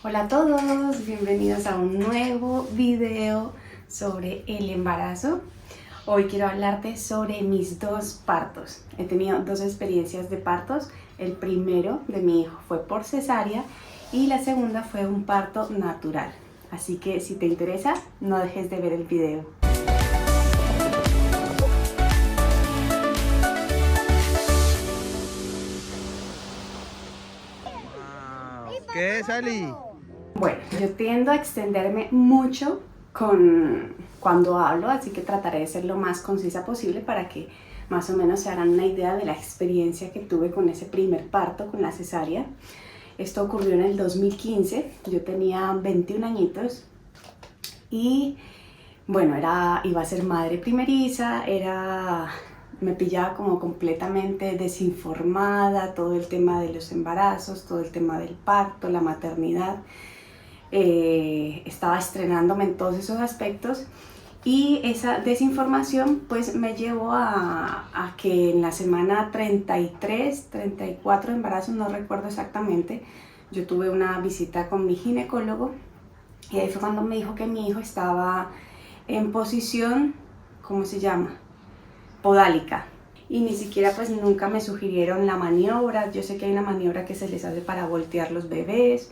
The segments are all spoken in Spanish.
Hola a todos, bienvenidos a un nuevo video sobre el embarazo. Hoy quiero hablarte sobre mis dos partos. He tenido dos experiencias de partos. El primero de mi hijo fue por cesárea y la segunda fue un parto natural. Así que si te interesa, no dejes de ver el video. ¿Qué es, Ali? Bueno, yo tiendo a extenderme mucho cuando hablo, así que trataré de ser lo más concisa posible para que más o menos se hagan una idea de la experiencia que tuve con ese primer parto, con la cesárea. Esto ocurrió en el 2015, yo tenía 21 añitos y bueno, iba a ser madre primeriza, me pillaba como completamente desinformada, todo el tema de los embarazos, todo el tema del parto, la maternidad. Estaba estrenándome en todos esos aspectos y esa desinformación pues me llevó a que en la semana 33, 34 de embarazo, no recuerdo exactamente, yo tuve una visita con mi ginecólogo y ahí fue cuando me dijo que mi hijo estaba en posición, ¿cómo se llama? Podálica. Y ni siquiera pues nunca me sugirieron la maniobra. Yo sé que hay una maniobra que se les hace para voltear los bebés.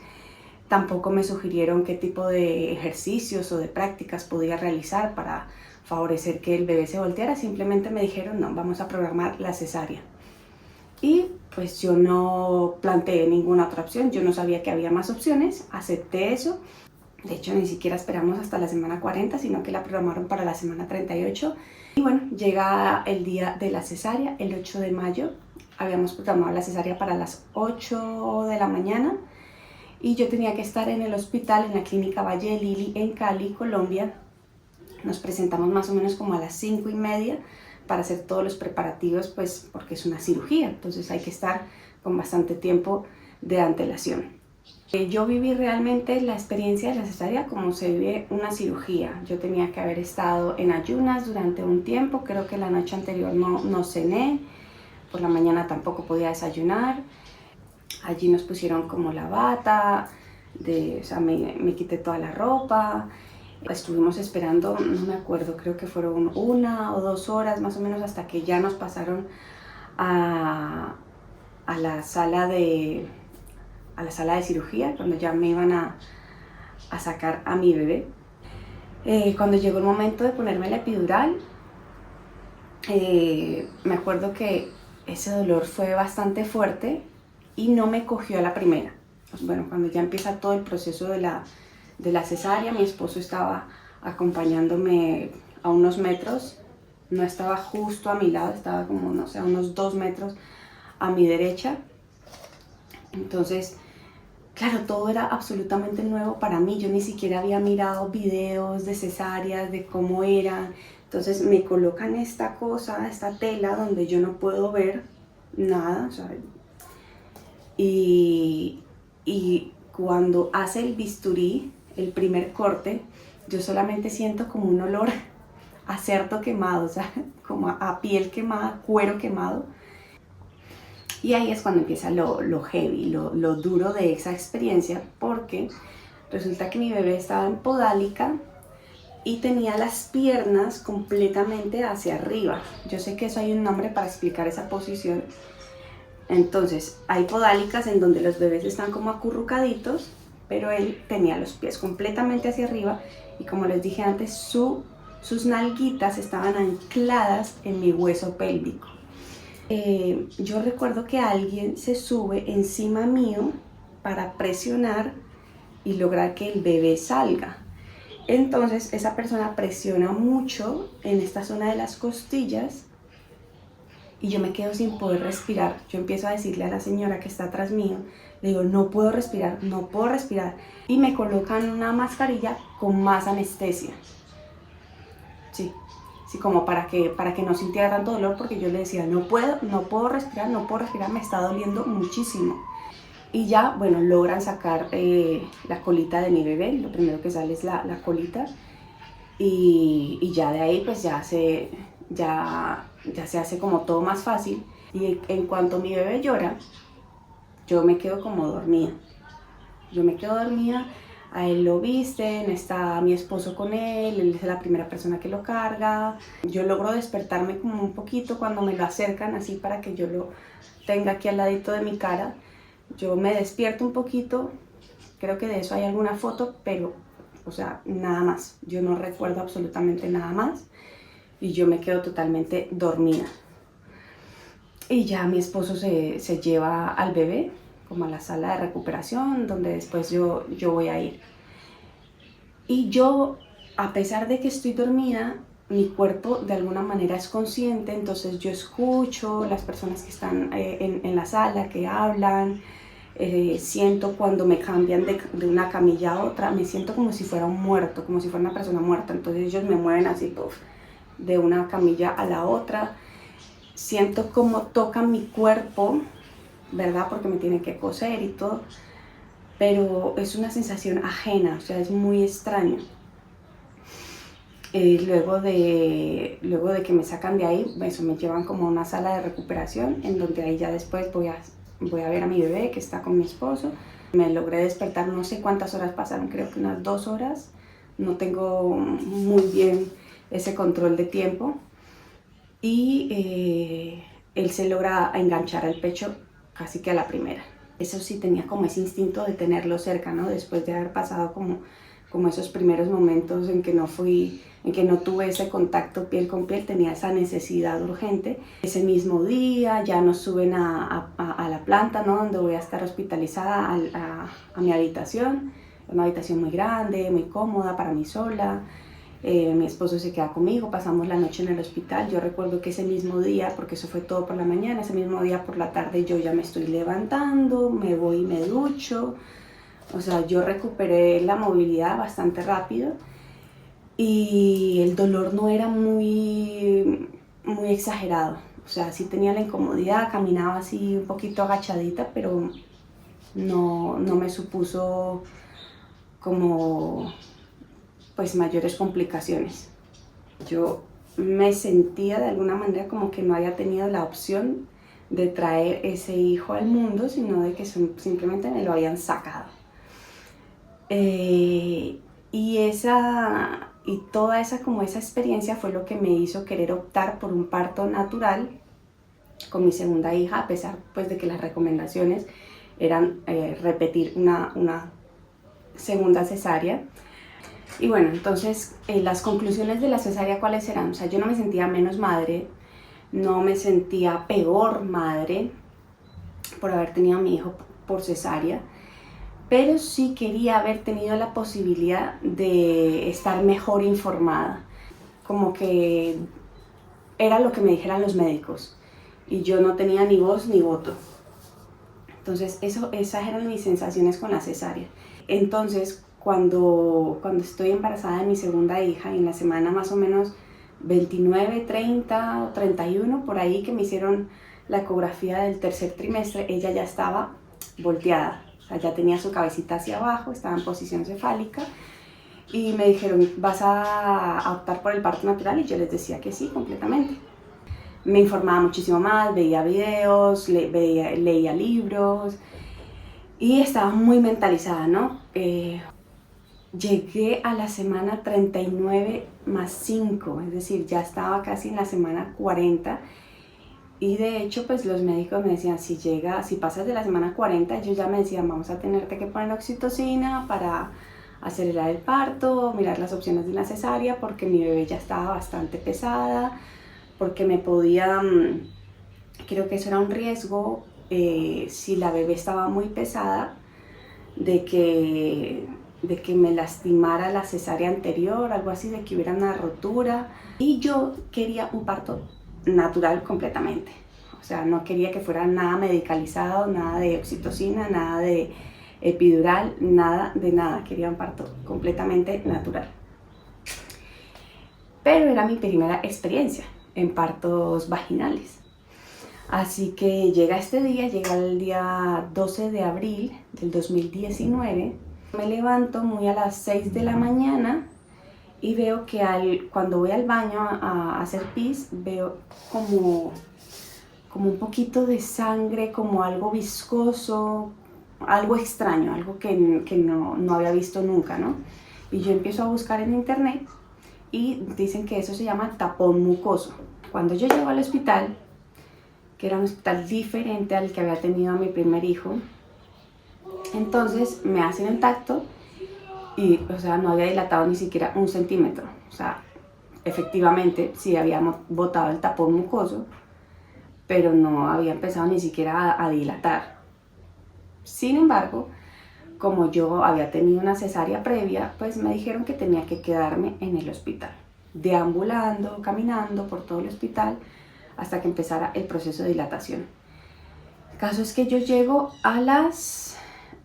Tampoco me sugirieron qué tipo de ejercicios o de prácticas podía realizar para favorecer que el bebé se volteara. Simplemente me dijeron, no, vamos a programar la cesárea. Y pues yo no planteé ninguna otra opción. Yo no sabía que había más opciones. Acepté eso. De hecho, ni siquiera esperamos hasta la semana 40, sino que la programaron para la semana 38. Y bueno, llega el día de la cesárea, el 8 de mayo. Habíamos programado la cesárea para las 8 de la mañana. Y yo tenía que estar en el hospital, en la clínica Valle de Lili, en Cali, Colombia. Nos presentamos más o menos como a las 5:30 para hacer todos los preparativos, pues porque es una cirugía, entonces hay que estar con bastante tiempo de antelación. Yo viví realmente la experiencia de la cesárea como se vive una cirugía. Yo tenía que haber estado en ayunas durante un tiempo, creo que la noche anterior no cené, por la mañana tampoco podía desayunar. Allí nos pusieron como la bata, o sea, me quité toda la ropa. Estuvimos esperando, no me acuerdo, creo que fueron 1 o 2 horas más o menos hasta que ya nos pasaron a la sala de cirugía, cuando ya me iban a sacar a mi bebé. Cuando llegó el momento de ponerme la epidural, me acuerdo que ese dolor fue bastante fuerte y no me cogió a la primera. Pues bueno, cuando ya empieza todo el proceso de la cesárea, mi esposo estaba acompañándome a unos metros, no estaba justo a mi lado, estaba como, no sé, a unos 2 metros a mi derecha. Entonces, claro, todo era absolutamente nuevo para mí. Yo ni siquiera había mirado videos de cesáreas, de cómo eran. Entonces me colocan esta cosa, esta tela donde yo no puedo ver nada, o sea, y cuando hace el bisturí, el primer corte, yo solamente siento como un olor a cerdo quemado, o sea, como a piel quemada, cuero quemado. Y ahí es cuando empieza lo heavy, lo duro de esa experiencia, porque resulta que mi bebé estaba en podálica y tenía las piernas completamente hacia arriba. Yo sé que eso hay un nombre para explicar esa posición. Entonces, hay podálicas en donde los bebés están como acurrucaditos, pero él tenía los pies completamente hacia arriba y, como les dije antes, sus nalguitas estaban ancladas en mi hueso pélvico. Yo recuerdo que alguien se sube encima mío para presionar y lograr que el bebé salga. Entonces esa persona presiona mucho en esta zona de las costillas y yo me quedo sin poder respirar. Yo empiezo a decirle a la señora que está atrás mío, le digo, no puedo respirar, no puedo respirar. Y me colocan una mascarilla con más anestesia. Sí, como para que no sintiera tanto dolor, porque yo le decía, no puedo respirar, me está doliendo muchísimo. Y ya, bueno, logran sacar la colita de mi bebé, lo primero que sale es la colita, y ya de ahí pues ya se hace como todo más fácil. Y en cuanto mi bebé llora, yo me quedo como dormida. Yo me quedo dormida, a él lo visten, está mi esposo con él es la primera persona que lo carga. Yo logro despertarme como un poquito cuando me lo acercan así para que yo lo tenga aquí al ladito de mi cara. Yo me despierto un poquito, creo que de eso hay alguna foto, pero, o sea, nada más. Yo no recuerdo absolutamente nada más y yo me quedo totalmente dormida. Y ya mi esposo se lleva al bebé como a la sala de recuperación, donde después yo voy a ir. Y yo, a pesar de que estoy dormida, mi cuerpo de alguna manera es consciente, entonces yo escucho las personas que están en la sala, que hablan, siento cuando me cambian de una camilla a otra, me siento como si fuera un muerto, como si fuera una persona muerta, entonces ellos me mueven así, puff, de una camilla a la otra, siento como tocan mi cuerpo, ¿verdad? Porque me tienen que coser y todo, pero es una sensación ajena, o sea, es muy extraño. Luego de que me sacan de ahí, eso, me llevan como a una sala de recuperación, en donde ahí ya después voy a ver a mi bebé que está con mi esposo. Me logré despertar, no sé cuántas horas pasaron, creo que unas 2 horas. No tengo muy bien ese control de tiempo. Y él se logra enganchar al pecho casi que a la primera. Eso sí, tenía como ese instinto de tenerlo cerca, ¿no? Después de haber pasado como esos primeros momentos en que no tuve ese contacto piel con piel, tenía esa necesidad urgente. Ese mismo día ya nos suben a la planta, ¿no? Donde voy a estar hospitalizada a mi habitación. Una habitación muy grande, muy cómoda para mí sola. Mi esposo se queda conmigo, pasamos la noche en el hospital. Yo recuerdo que ese mismo día, porque eso fue todo por la mañana, ese mismo día por la tarde yo ya me estoy levantando, me voy y me ducho. O sea, yo recuperé la movilidad bastante rápido y el dolor no era muy exagerado. O sea, sí tenía la incomodidad, caminaba así un poquito agachadita, pero no me supuso como pues mayores complicaciones. Yo me sentía de alguna manera como que no había tenido la opción de traer ese hijo al mundo, sino de que simplemente me lo habían sacado. Y toda esa experiencia fue lo que me hizo querer optar por un parto natural con mi segunda hija, a pesar pues de que las recomendaciones eran repetir una segunda cesárea. Y bueno, entonces las conclusiones de la cesárea, ¿cuáles eran? O sea, yo no me sentía menos madre, no me sentía peor madre por haber tenido a mi hijo por cesárea, pero sí quería haber tenido la posibilidad de estar mejor informada, como que era lo que me dijeran los médicos y yo no tenía ni voz ni voto. Entonces esas eran mis sensaciones con la cesárea. Entonces cuando estoy embarazada de mi segunda hija, en la semana más o menos 29, 30 o 31, por ahí que me hicieron la ecografía del tercer trimestre, ella ya estaba volteada, o sea, ya tenía su cabecita hacia abajo, estaba en posición cefálica y me dijeron, ¿vas a optar por el parto natural? Y yo les decía que sí, completamente. Me informaba muchísimo más, veía videos, leía libros y estaba muy mentalizada, ¿no? Llegué a la semana 39 más 5, es decir, ya estaba casi en la semana 40 y de hecho pues los médicos me decían, si pasas de la semana 40, ellos ya me decían, vamos a tenerte que poner oxitocina para acelerar el parto, mirar las opciones de una cesárea porque mi bebé ya estaba bastante pesada, porque me podía, creo que eso era un riesgo, si la bebé estaba muy pesada, de que me lastimara la cesárea anterior, algo así, de que hubiera una rotura. Y yo quería un parto natural completamente. O sea, no quería que fuera nada medicalizado, nada de oxitocina, nada de epidural, nada de nada. Quería un parto completamente natural. Pero era mi primera experiencia en partos vaginales. Así que llega el día 12 de abril del 2019. Me levanto muy a las 6 de la mañana y veo que cuando voy al baño a hacer pis, veo como un poquito de sangre, como algo viscoso, algo extraño, algo que no había visto nunca, ¿no? Y yo empiezo a buscar en internet y dicen que eso se llama tapón mucoso. Cuando yo llego al hospital, que era un hospital diferente al que había tenido a mi primer hijo, entonces me hacen el tacto y, o sea, no había dilatado ni siquiera 1 centímetro. O sea, efectivamente sí habíamos botado el tapón mucoso, pero no había empezado ni siquiera a dilatar. Sin embargo, como yo había tenido una cesárea previa, pues me dijeron que tenía que quedarme en el hospital, deambulando, caminando por todo el hospital hasta que empezara el proceso de dilatación. El caso es que yo llego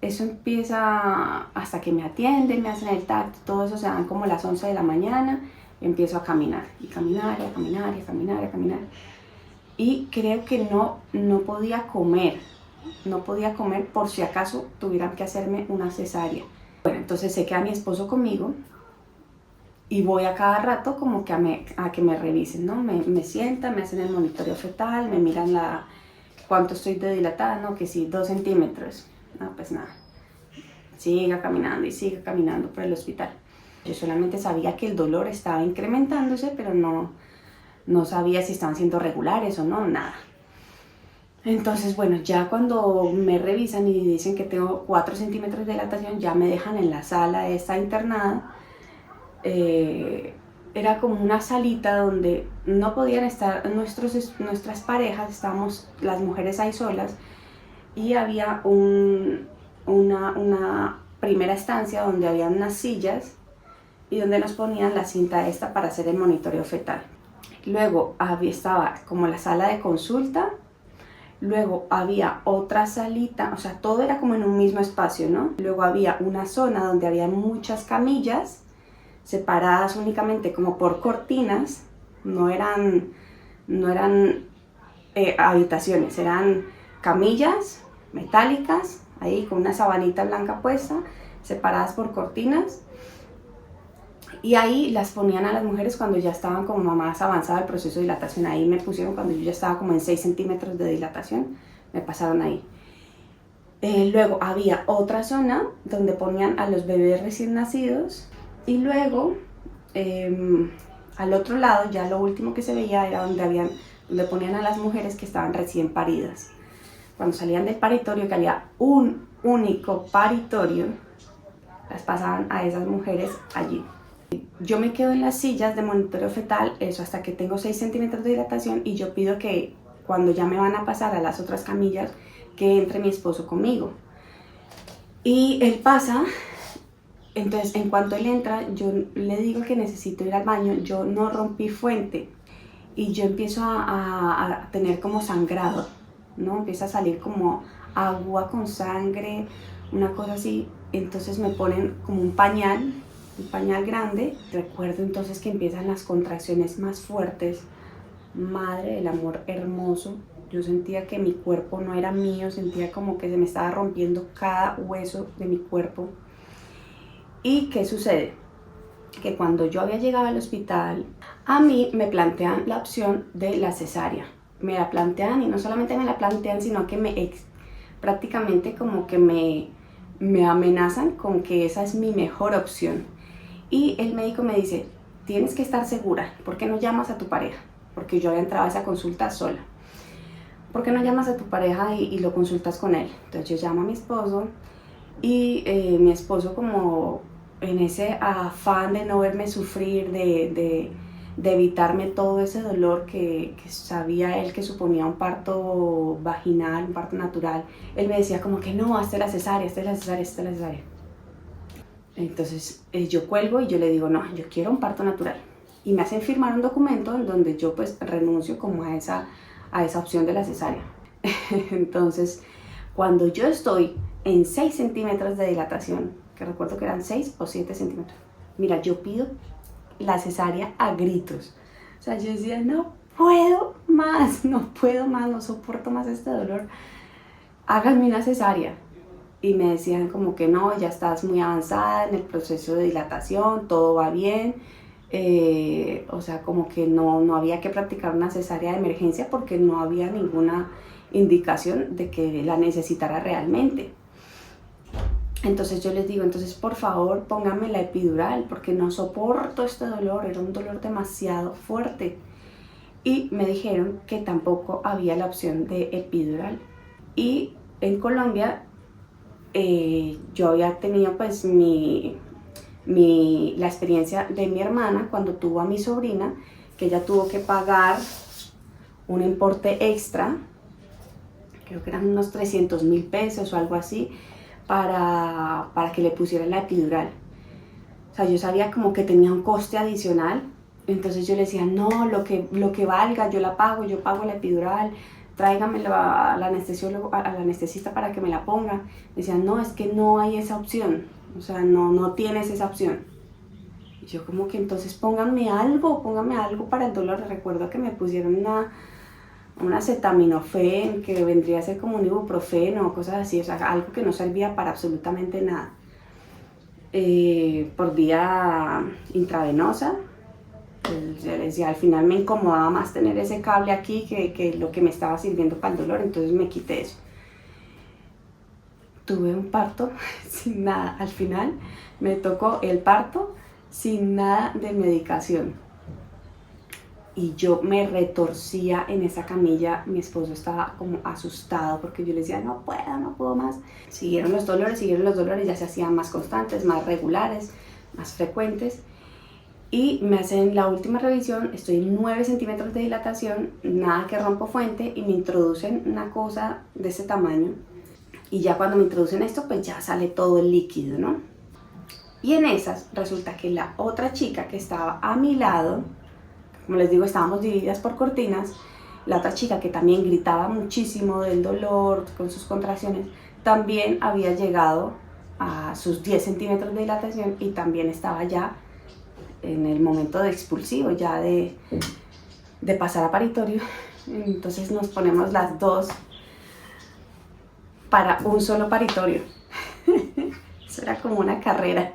eso empieza hasta que me atienden, me hacen el tacto, todo eso se dan como las 11 de la mañana, empiezo a caminar, y caminar, y a caminar, y a caminar, y a caminar. Y creo que no podía comer por si acaso tuvieran que hacerme una cesárea. Bueno, entonces se queda mi esposo conmigo y voy a cada rato como que a que me revisen, ¿no? Me sientan, me hacen el monitoreo fetal, me miran cuánto estoy de dilatada, ¿no? Que sí, 2 centímetros. No, pues nada, siga caminando y siga caminando por el hospital. Yo solamente sabía que el dolor estaba incrementándose, pero no sabía si estaban siendo regulares o no, nada. Entonces, bueno, ya cuando me revisan y dicen que tengo 4 centímetros de dilatación, ya me dejan en la sala esta internada. Era como una salita donde no podían estar nuestras parejas, estábamos las mujeres ahí solas, y había una primera estancia donde había unas sillas y donde nos ponían la cinta esta para hacer el monitoreo fetal. Luego estaba como la sala de consulta. Luego había otra salita, o sea, todo era como en un mismo espacio, ¿no? Luego había una zona donde había muchas camillas, separadas únicamente como por cortinas, no eran habitaciones, eran camillas metálicas, ahí con una sabanita blanca puesta, separadas por cortinas. Y ahí las ponían a las mujeres cuando ya estaban como más avanzado el proceso de dilatación. Ahí me pusieron cuando yo ya estaba como en 6 centímetros de dilatación, me pasaron ahí. Luego había otra zona donde ponían a los bebés recién nacidos. Y luego, al otro lado, ya lo último que se veía era donde ponían a las mujeres que estaban recién paridas. Cuando salían del paritorio, que había un único paritorio, las pasaban a esas mujeres allí. Yo me quedo en las sillas de monitoreo fetal, eso hasta que tengo 6 centímetros de dilatación, y yo pido que cuando ya me van a pasar a las otras camillas, que entre mi esposo conmigo. Y él pasa, entonces en cuanto él entra, yo le digo que necesito ir al baño, yo no rompí fuente, y yo empiezo a tener como sangrado, ¿no? Empieza a salir como agua con sangre, una cosa así. Entonces me ponen como un pañal grande. Recuerdo entonces que empiezan las contracciones más fuertes. Madre del amor hermoso, yo sentía que mi cuerpo no era mío, sentía como que se me estaba rompiendo cada hueso de mi cuerpo. ¿Y qué sucede? Que cuando yo había llegado al hospital, a mí me plantean la opción de la cesárea. Me la plantean, y no solamente me la plantean, sino que prácticamente como que me amenazan con que esa es mi mejor opción. Y el médico me dice, tienes que estar segura, ¿por qué no llamas a tu pareja? Porque yo había entrado a esa consulta sola. ¿Por qué no llamas a tu pareja y lo consultas con él? Entonces yo llamo a mi esposo, y mi esposo, como en ese afán de no verme sufrir, de evitarme todo ese dolor que sabía él que suponía un parto vaginal, un parto natural, él me decía como que no, hazte la cesárea, hazte la cesárea, hazte la cesárea. Entonces yo cuelgo y yo le digo, no, yo quiero un parto natural. Y me hacen firmar un documento en donde yo pues renuncio como a esa opción de la cesárea. Entonces, cuando yo estoy en 6 centímetros de dilatación, que recuerdo que eran 6 o 7 centímetros, mira, yo pido la cesárea a gritos. O sea, yo decía, no puedo más, no soporto más este dolor, háganme una cesárea. Y me decían como que no, ya estás muy avanzada en el proceso de dilatación, todo va bien. O sea, como que no había que practicar una cesárea de emergencia porque no había ninguna indicación de que la necesitara realmente. Entonces yo les digo, entonces por favor pónganme la epidural porque no soporto este dolor, era un dolor demasiado fuerte. Y me dijeron que tampoco había la opción de epidural. Y en Colombia yo había tenido pues la experiencia de mi hermana cuando tuvo a mi sobrina, que ella tuvo que pagar un importe extra, creo que eran unos 300.000 pesos o algo así, para que le pusieran la epidural. O sea, yo sabía como que tenía un coste adicional, entonces yo le decía, no, lo que valga, yo la pago, yo pago la epidural, tráigamelo al anestesiólogo, al anestesista para que me la ponga. Me decían, no, es que no hay esa opción, o sea, no tienes esa opción. Y yo como que entonces pónganme algo para el dolor. Recuerdo que me pusieron una acetaminofén, que vendría a ser como un ibuprofeno o cosas así, o sea, algo que no servía para absolutamente nada. Por vía intravenosa, pues, yo decía, al final me incomodaba más tener ese cable aquí que lo que me estaba sirviendo para el dolor, entonces me quité eso. Tuve un parto sin nada, al final me tocó el parto sin nada de medicación. Y yo me retorcía en esa camilla, mi esposo estaba como asustado porque yo le decía, no puedo más. Siguieron los dolores, ya se hacían más constantes, más regulares, más frecuentes. Y me hacen la última revisión, estoy en 9 centímetros de dilatación, nada que rompo fuente, y me introducen una cosa de ese tamaño. Y ya cuando me introducen esto, pues ya sale todo el líquido, ¿no? Y en esas resulta que la otra chica que estaba a mi lado, como les digo, estábamos divididas por cortinas, la otra chica que también gritaba muchísimo del dolor, con sus contracciones, también había llegado a sus 10 centímetros de dilatación y también estaba ya en el momento de expulsivo, ya de pasar a paritorio. Entonces nos ponemos las dos para un solo paritorio. Eso era como una carrera.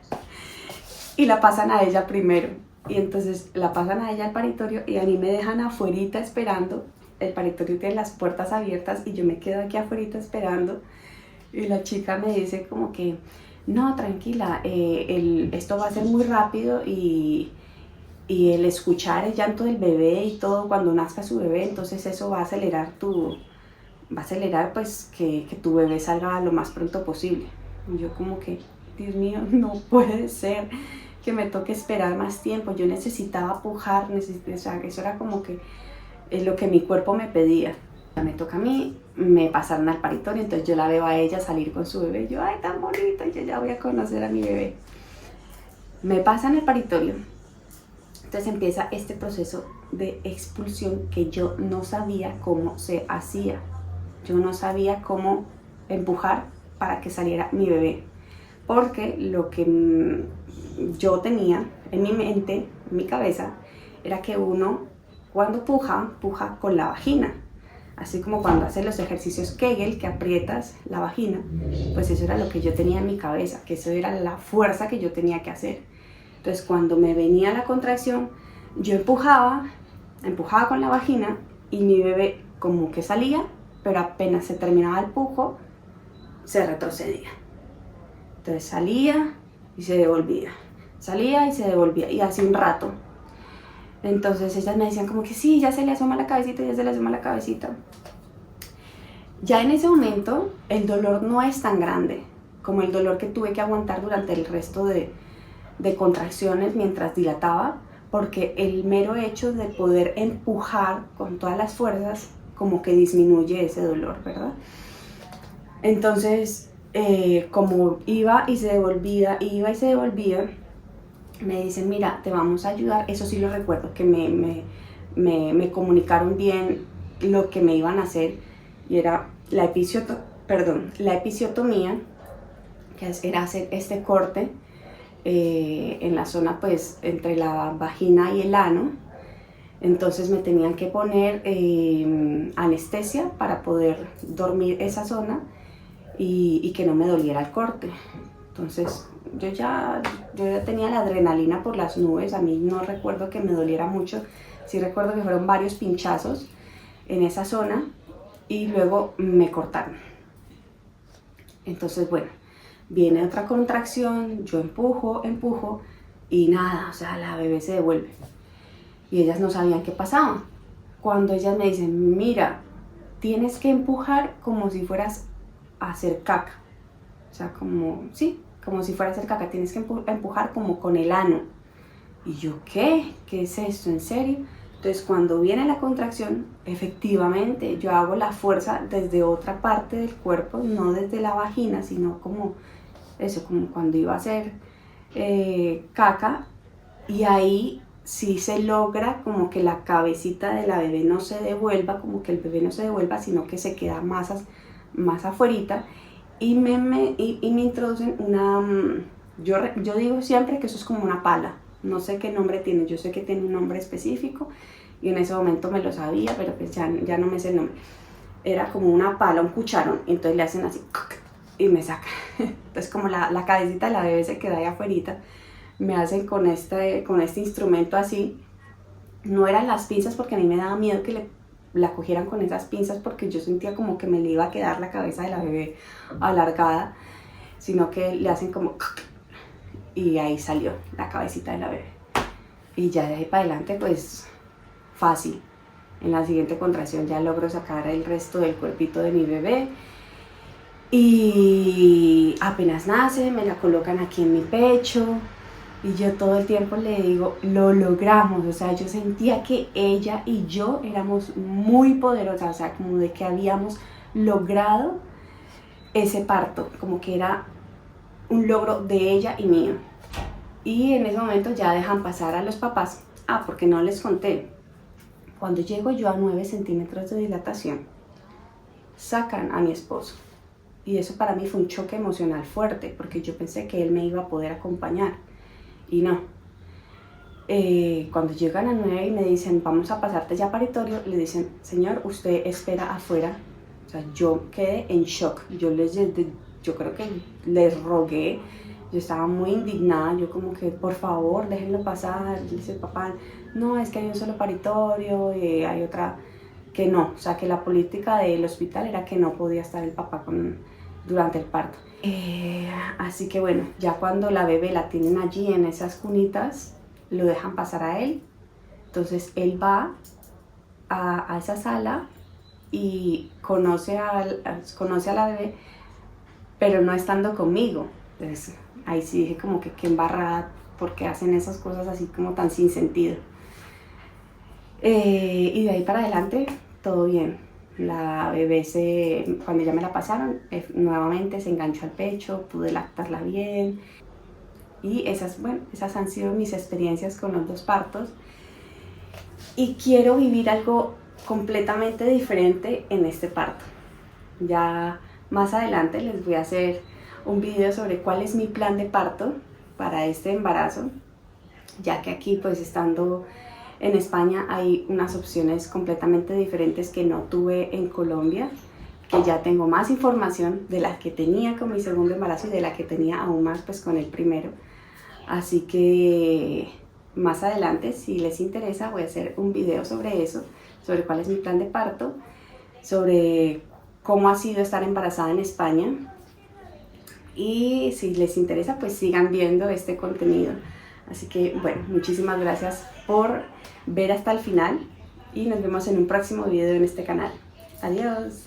Y la pasan a ella primero. Y entonces la pasan a ella al paritorio y a mí me dejan afuerita esperando. El paritorio tiene las puertas abiertas y yo me quedo aquí afuerita esperando. Y la chica me dice como que, no, tranquila, esto va a ser muy rápido y el escuchar el llanto del bebé y todo cuando nazca su bebé, entonces eso va a acelerar pues que tu bebé salga lo más pronto posible. Y yo como que, Dios mío, no puede ser que me toque esperar más tiempo, yo necesitaba pujar, o sea, eso era como que lo que mi cuerpo me pedía. Me toca a mí, me pasaron al paritorio, entonces yo la veo a ella salir con su bebé, yo, ay, tan bonito, yo ya voy a conocer a mi bebé. Me pasan el paritorio, entonces empieza este proceso de expulsión que yo no sabía cómo se hacía. Yo no sabía cómo empujar para que saliera mi bebé, porque lo que yo tenía en mi mente, en mi cabeza, era que uno cuando puja con la vagina. Así como cuando haces los ejercicios Kegel, que aprietas la vagina, pues eso era lo que yo tenía en mi cabeza, que eso era la fuerza que yo tenía que hacer. Entonces cuando me venía la contracción, yo empujaba con la vagina y mi bebé como que salía, pero apenas se terminaba el pujo, se retrocedía. Entonces salía y se devolvía, salía y se devolvía, y así un rato. Entonces ellas me decían como que sí, ya se le asoma la cabecita, ya se le asoma la cabecita. Ya en ese momento el dolor no es tan grande como el dolor que tuve que aguantar durante el resto de contracciones mientras dilataba, porque el mero hecho de poder empujar con todas las fuerzas como que disminuye ese dolor, ¿verdad? Entonces, como iba y se devolvía, me dicen, mira, te vamos a ayudar. Eso sí lo recuerdo, que me comunicaron bien lo que me iban a hacer, y era la episiotomía, que era hacer este corte en la zona pues entre la vagina y el ano. Entonces me tenían que poner anestesia para poder dormir esa zona y que no me doliera el corte. Entonces yo ya tenía la adrenalina por las nubes. A mí no recuerdo que me doliera mucho, sí recuerdo que fueron varios pinchazos en esa zona y luego me cortaron. Entonces bueno, Viene otra contracción, yo empujo y nada, o sea, la bebé se devuelve. Y ellas no sabían qué pasaba. Cuando ellas me dicen, mira, tienes que empujar como si fueras a hacer caca. O sea, como, sí, como si fuera a hacer caca, tienes que empujar como con el ano. Y yo, ¿qué? ¿Qué es esto? ¿En serio? Entonces, cuando viene la contracción, efectivamente, yo hago la fuerza desde otra parte del cuerpo, no desde la vagina, sino como eso, como cuando iba a hacer caca, y ahí sí se logra como que la cabecita de la bebé no se devuelva, como que el bebé no se devuelva, sino que se queda más afuerita, y me introducen una, yo digo siempre que eso es como una pala, no sé qué nombre tiene, yo sé que tiene un nombre específico, y en ese momento me lo sabía, pero pues ya no me sé el nombre. Era como una pala, un cucharón, entonces le hacen así, y me sacan. Entonces como la cabecita de la bebé se queda ahí afuera, me hacen con este instrumento así. No eran las pinzas porque a mí me daba miedo que la cogieran con esas pinzas porque yo sentía como que me le iba a quedar la cabeza de la bebé alargada, sino que le hacen como y ahí salió la cabecita de la bebé. Y ya de ahí para adelante pues fácil. En la siguiente contracción ya logro sacar el resto del cuerpito de mi bebé. Y apenas nace, me la colocan aquí en mi pecho. Y yo todo el tiempo le digo, lo logramos. O sea, yo sentía que ella y yo éramos muy poderosas. O sea, como de que habíamos logrado ese parto. Como que era un logro de ella y mío. Y en ese momento ya dejan pasar a los papás. Ah, porque no les conté. Cuando llego yo a 9 centímetros de dilatación, sacan a mi esposo. Y eso para mí fue un choque emocional fuerte, porque yo pensé que él me iba a poder acompañar. Y no. Cuando llegan a 9 y me dicen, vamos a pasarte ya paritorio, le dicen, señor, usted espera afuera. O sea, yo quedé en shock. Yo creo que les rogué. Yo estaba muy indignada, yo como que, por favor, déjenlo pasar. Dice el papá, no, es que hay un solo paritorio, hay otra que no. O sea, que la política del hospital era que no podía estar el papá durante el parto. Así que bueno, ya cuando la bebé la tienen allí en esas cunitas, lo dejan pasar a él. Entonces él va a esa sala y conoce a la bebé, pero no estando conmigo. Entonces ahí sí dije como que qué embarrada, porque hacen esas cosas así como tan sin sentido. Y de ahí para adelante todo bien. La bebé cuando ya me la pasaron, nuevamente se enganchó al pecho, pude lactarla bien. Y esas han sido mis experiencias con los 2 partos. Y quiero vivir algo completamente diferente en este parto. Ya más adelante les voy a hacer un video sobre cuál es mi plan de parto para este embarazo, ya que aquí pues estando en España hay unas opciones completamente diferentes que no tuve en Colombia, que ya tengo más información de la que tenía con mi segundo embarazo y de la que tenía aún más pues con el primero. Así que más adelante, si les interesa, voy a hacer un video sobre eso, sobre cuál es mi plan de parto, sobre cómo ha sido estar embarazada en España. Y si les interesa, pues sigan viendo este contenido. Así que bueno, muchísimas gracias por ver hasta el final y nos vemos en un próximo video en este canal. Adiós.